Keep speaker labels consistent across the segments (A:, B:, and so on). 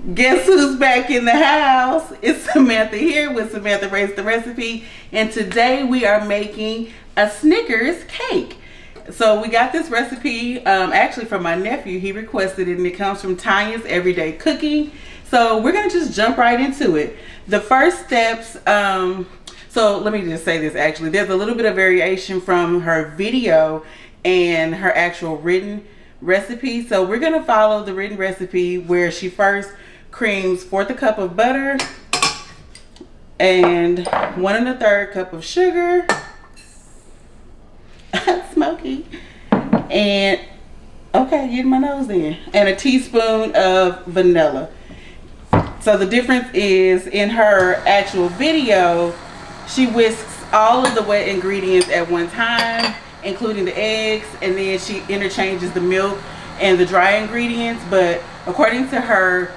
A: Guess who's back in the house? It's Samantha here with Samantha Raised the Recipe, and today we are making a Snickers cake. So we got this recipe actually from my nephew. He requested it, and it comes from Tanya's Everyday Cooking. So we're gonna just jump right into it. The first steps, so let me just say this actually. There's a little bit of variation from her video and her actual written recipe. So we're gonna follow the written recipe where she first creams 1/4 cup of butter and 1 1/3 cup of sugar. Smoky. And okay, getting my nose in. And a teaspoon of vanilla. So the difference is in her actual video, she whisks all of the wet ingredients at one time, including the eggs, and then she interchanges the milk and the dry ingredients. But according to her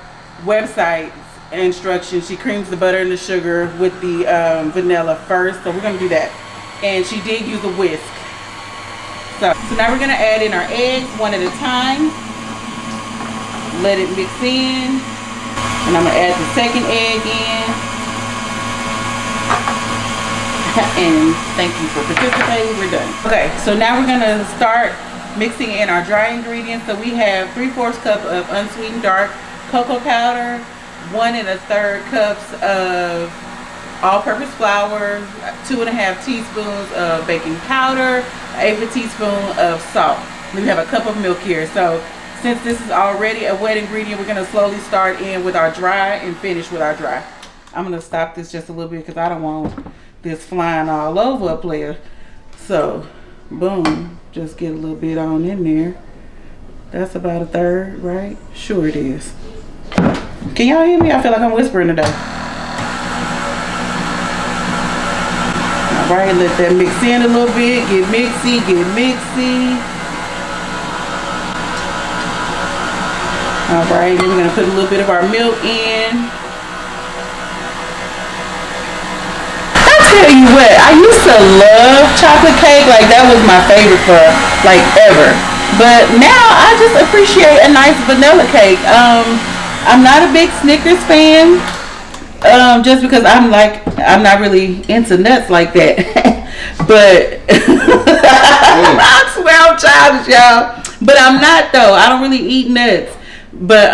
A: website instructions, she creams the butter and the sugar with the vanilla first. So we're going to do that. And she did use a whisk. So now we're going to add in our eggs one at a time. Let it mix in. And I'm going to add the second egg in. And thank you for participating. We're done. Okay, so now we're going to start mixing in our dry ingredients. So we have 3/4 cup of unsweetened dark cocoa powder, 1 1/3 cups of all-purpose flour, 2 1/2 teaspoons of baking powder, 1/8 teaspoon of salt. We have a cup of milk here. So since this is already a wet ingredient, we're going to slowly start in with our dry and finish with our dry. I'm going to stop this just a little bit because I don't want this flying all over a player. So boom, just get a little bit on in there. That's about 1/3, right? Sure it is. Can y'all hear me? I feel like I'm whispering today. All right, let that mix in a little bit. Get mixy, get mixy. All right, then we're gonna put a little bit of our milk in. I tell you what, I used to love chocolate cake. Like that was my favorite for like ever. But now I just appreciate a nice vanilla cake. I'm not a big Snickers fan, just because I'm not really into nuts like that. But I swear I'm childish, y'all. But I'm not though. I don't really eat nuts. But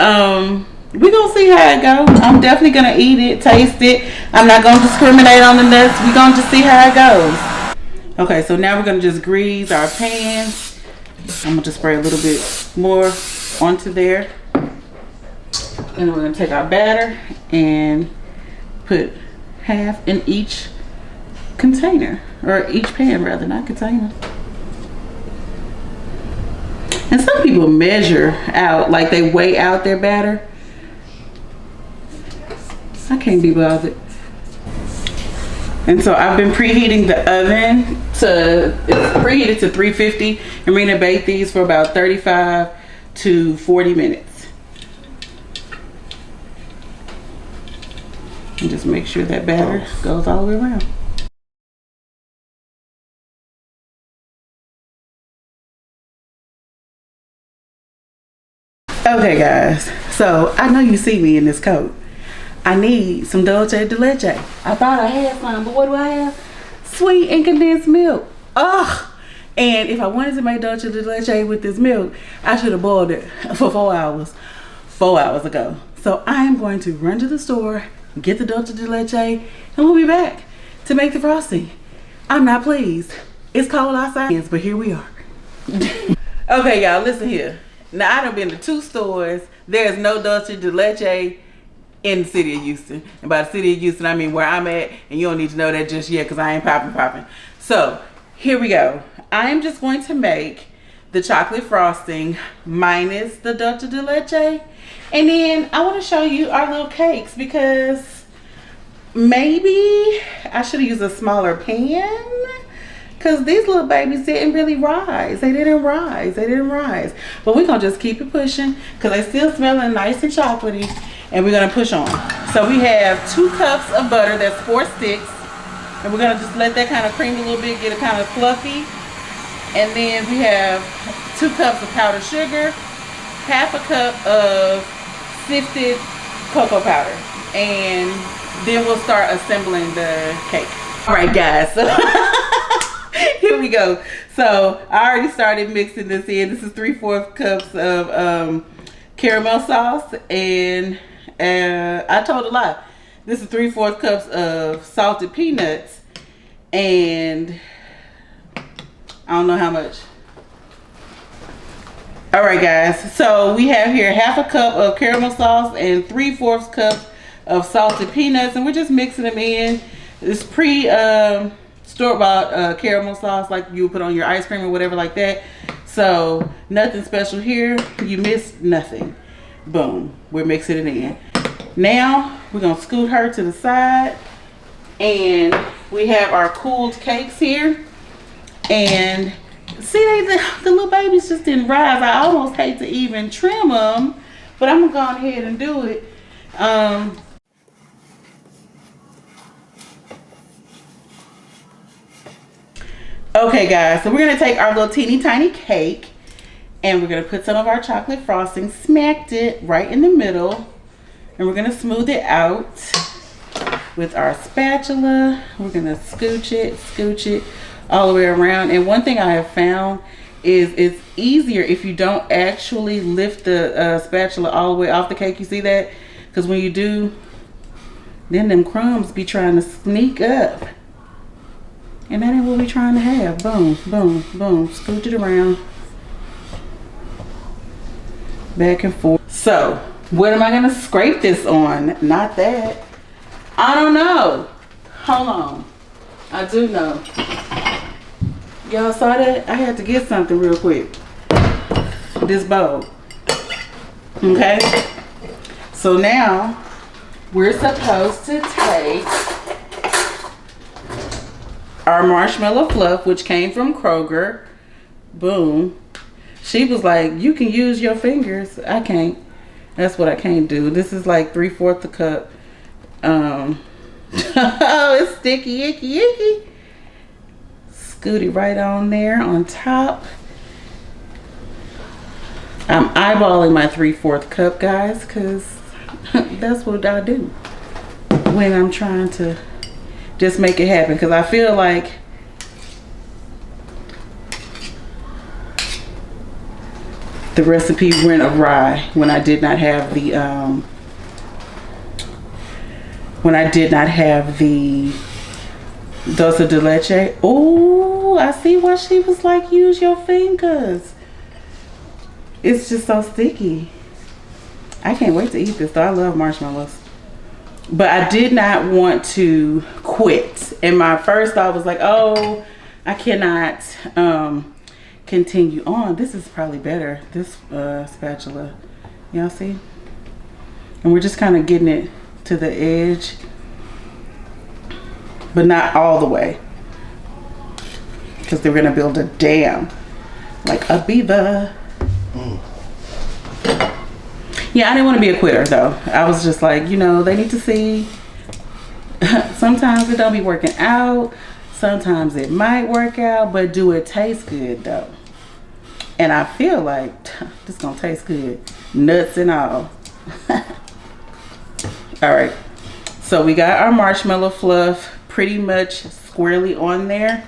A: we're gonna see how it goes. I'm definitely gonna eat it, taste it. I'm not gonna discriminate on the nuts. We're gonna just see how it goes. Okay, so now we're gonna just grease our pan. I'm gonna just spray a little bit more onto there. And we're going to take our batter and put half in each container, or each pan rather, not container. And some people measure out, like they weigh out their batter. I can't be bothered. And so I've been preheating the oven it's preheated to 350, and we're going to bake these for about 35 to 40 minutes. And just make sure that batter goes all the way around. Okay guys, so I know you see me in this coat. I need some dulce de leche. I thought I had some, but what do I have? Sweet and condensed milk. Ugh. And if I wanted to make dulce de leche with this milk, I should have boiled it for 4 hours. 4 hours ago. So I am going to run to the store, get the dulce de leche, and we'll be back to make the frosting. I'm not pleased. It's cold outside, but here we are. Okay, y'all, listen here. Now, I done been to 2 stores. There's no dulce de leche in the city of Houston. And by the city of Houston, I mean where I'm at, and you don't need to know that just yet because I ain't popping. So, here we go. I'm just going to make the chocolate frosting minus the dulce de leche. And then I want to show you our little cakes because maybe I should have used a smaller pan because these little babies didn't really rise. They didn't rise. But we're going to just keep it pushing because they still smelling nice and chocolatey, and we're going to push on. So we have 2 cups of butter. That's 4 sticks. And we're going to just let that kind of cream a little bit, get it kind of fluffy. And then we have 2 cups of powdered sugar, 1/2 cup of sifted cocoa powder. And then we'll start assembling the cake. All right, guys, so here we go. So I already started mixing this in. This is 3/4 cups of caramel sauce, and I told a lie. This is 3/4 cups of salted peanuts, and I don't know how much. All right, guys, so we have here 1/2 cup of caramel sauce and 3/4 cups of salted peanuts, and we're just mixing them in. It's store-bought caramel sauce like you would put on your ice cream or whatever like that. So nothing special here. You missed nothing. Boom, we're mixing it in. Now we're gonna scoot her to the side, and we have our cooled cakes here. And see, the little babies just didn't rise. I almost hate to even trim them, but I'm gonna go ahead and do it. Okay, guys, so we're gonna take our little teeny tiny cake, and we're gonna put some of our chocolate frosting, smacked it right in the middle, and we're gonna smooth it out with our spatula. We're gonna scooch it all the way around. And one thing I have found is it's easier if you don't actually lift the spatula all the way off the cake. You see that? Because when you do, then them crumbs be trying to sneak up. And that ain't what we're trying to have. Boom, boom, boom. Scooch it around. Back and forth. So, what am I going to scrape this on? Not that. I don't know. Hold on. I do know. Y'all saw that? I had to get something real quick. This bowl. Okay? So now, we're supposed to take our marshmallow fluff, which came from Kroger. Boom. She was like, you can use your fingers. I can't. That's what I can't do. This is like 3/4 a cup. Oh, it's sticky, icky, icky. Scoot it right on there on top. I'm eyeballing my 3/4 cup, guys, because that's what I do when I'm trying to just make it happen. Because I feel like the recipe went awry when I did not have the dulce de leche. Oh, I see why she was like, use your fingers. It's just so sticky. I can't wait to eat this though. I love marshmallows. But I did not want to quit. And my first thought was like, oh, I cannot continue on. This is probably better, this spatula. Y'all see? And we're just kind of getting it to the edge, but not all the way, because they're gonna build a dam like a beaver. Yeah, I didn't want to be a quitter though. I was just like, you know, they need to see. Sometimes it don't be working out. Sometimes it might work out, but do it taste good though? And I feel like this gonna taste good, nuts and all. All right, so we got our marshmallow fluff pretty much squarely on there.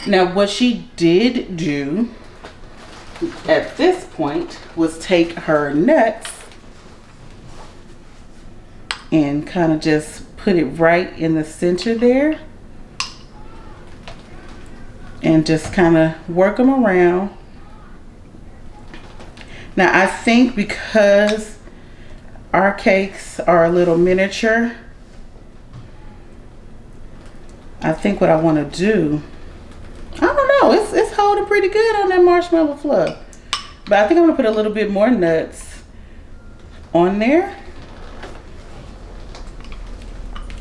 A: Now what she did do at this point was take her nuts and kind of just put it right in the center there and just kind of work them around. Now I think because our cakes are a little miniature, I think what I want to do, I don't know, it's holding pretty good on that marshmallow fluff. But I think I'm gonna put a little bit more nuts on there.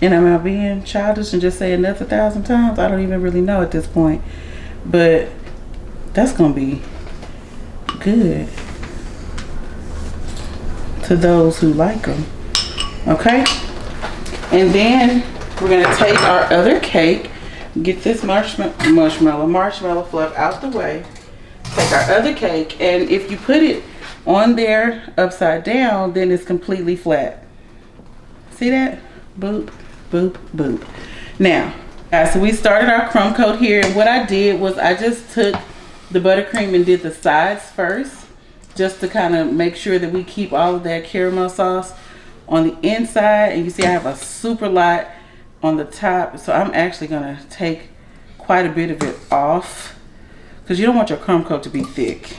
A: And am I being childish and just saying nuts 1,000 times? I don't even really know at this point. But that's gonna be good to those who like them. Okay? And then we're gonna take our other cake, get this marshmallow fluff out the way, take our other cake, and if you put it on there upside down, then it's completely flat. See that? Boop, boop, boop. Now, guys, so we started our crumb coat here. And what I did was I just took the buttercream and did the sides first, just to kind of make sure that we keep all of that caramel sauce on the inside. And you see I have a super lot on the top. So I'm actually going to take quite a bit of it off, because you don't want your crumb coat to be thick.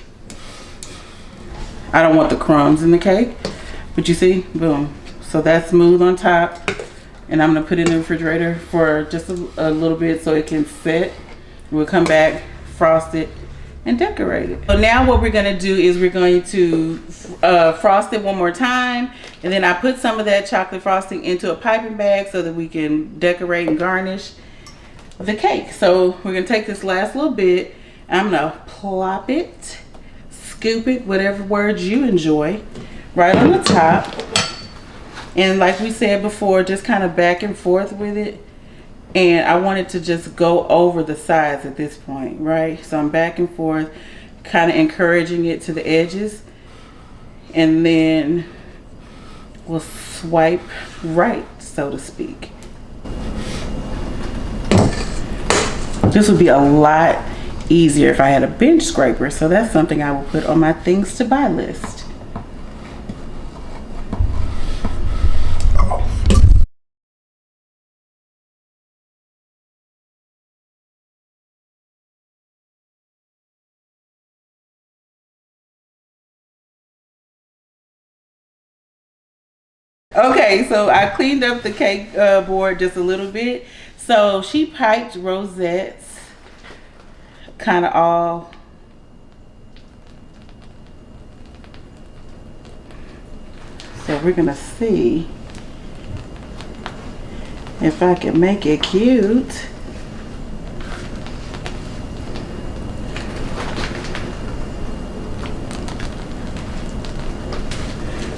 A: I don't want the crumbs in the cake. But you see, boom. So that's smooth on top. And I'm gonna put it in the refrigerator for just a little bit so it can set. We'll come back, frost it, and decorate it. So now what we're gonna do is we're going to frost it one more time. And then I put some of that chocolate frosting into a piping bag so that we can decorate and garnish the cake. So we're gonna take this last little bit. I'm gonna plop it, scoop it, whatever words you enjoy, right on the top. And like we said before, just kind of back and forth with it. And I want it to just go over the sides at this point, right? So I'm back and forth, kind of encouraging it to the edges. And then we'll swipe right, so to speak. This would be a lot easier if I had a bench scraper. So that's something I will put on my things to buy list. Okay, so I cleaned up the cake board just a little bit. So she piped rosettes kind of all so we're gonna see if I can make it cute.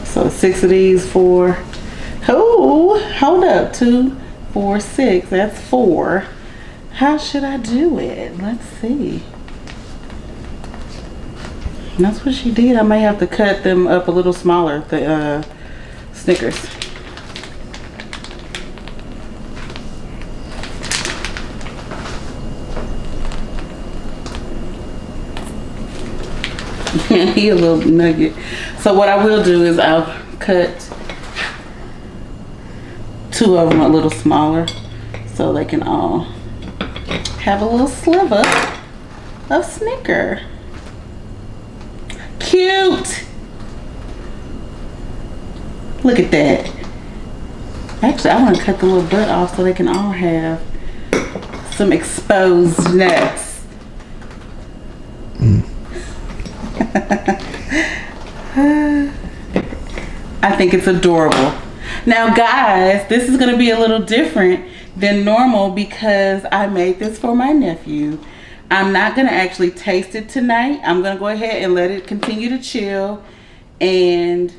A: So 6 of these, 4. Oh, hold up. 2, 4, 6. That's 4. How should I do it? Let's see. That's what she did. I may have to cut them up a little smaller, the Snickers. He a little nugget. So what I will do is I'll cut 2 of them a little smaller so they can all have a little sliver of Snicker. Cute! Look at that. Actually, I want to cut the little butt off so they can all have some exposed nuts. I think it's adorable. Now guys, this is going to be a little different than normal because I made this for my nephew. I'm not going to actually taste it tonight. I'm going to go ahead and let it continue to chill. And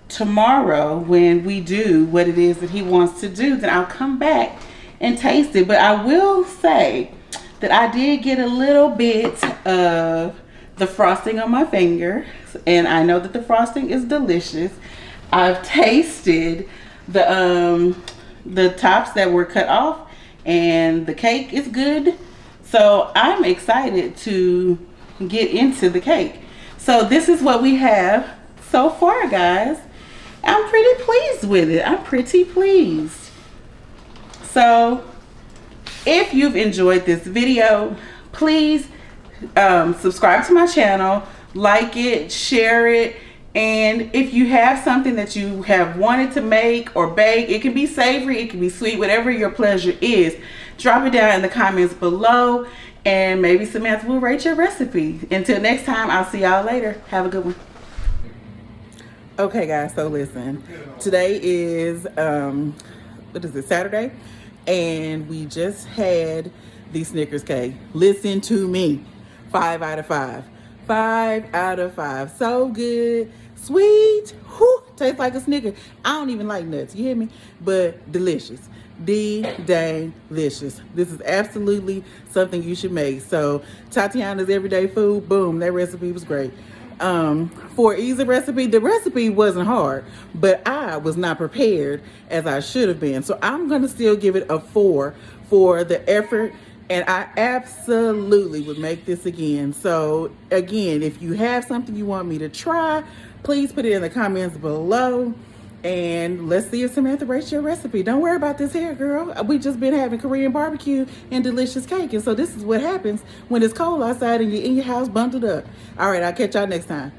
A: tomorrow when we do what it is that he wants to do, then I'll come back and taste it. But I will say that I did get a little bit of the frosting on my finger, and I know that the frosting is delicious. I've tasted the tops that were cut off, and the cake is good. So I'm excited to get into the cake. So this is what we have so far, guys. I'm pretty pleased with it. I'm pretty pleased. So if you've enjoyed this video, please subscribe to my channel, like it, share it, and if you have something that you have wanted to make or bake, it can be savory, it can be sweet, whatever your pleasure is, drop it down in the comments below, and maybe Samantha will rate your recipe. Until next time, I'll see y'all later. Have a good one. Okay guys, so listen, today is what is it, Saturday, and we just had the Snickers cake. Listen to me. 5 out of 5. 5 out of 5. So good. Sweet. Whew, tastes like a Snicker. I don't even like nuts. You hear me? But delicious. D-dang-licious. This is absolutely something you should make. So Tatyanas's Everyday Food. Boom. That recipe was great. For easy recipe, the recipe wasn't hard, but I was not prepared as I should have been. So I'm gonna still give it a 4 for the effort, and I absolutely would make this again. So again, if you have something you want me to try, please put it in the comments below. And let's see if Samantha rates your recipe. Don't worry about this hair, girl. We just been having Korean barbecue and delicious cake. And so this is what happens when it's cold outside and you're in your house bundled up. All right, I'll catch y'all next time.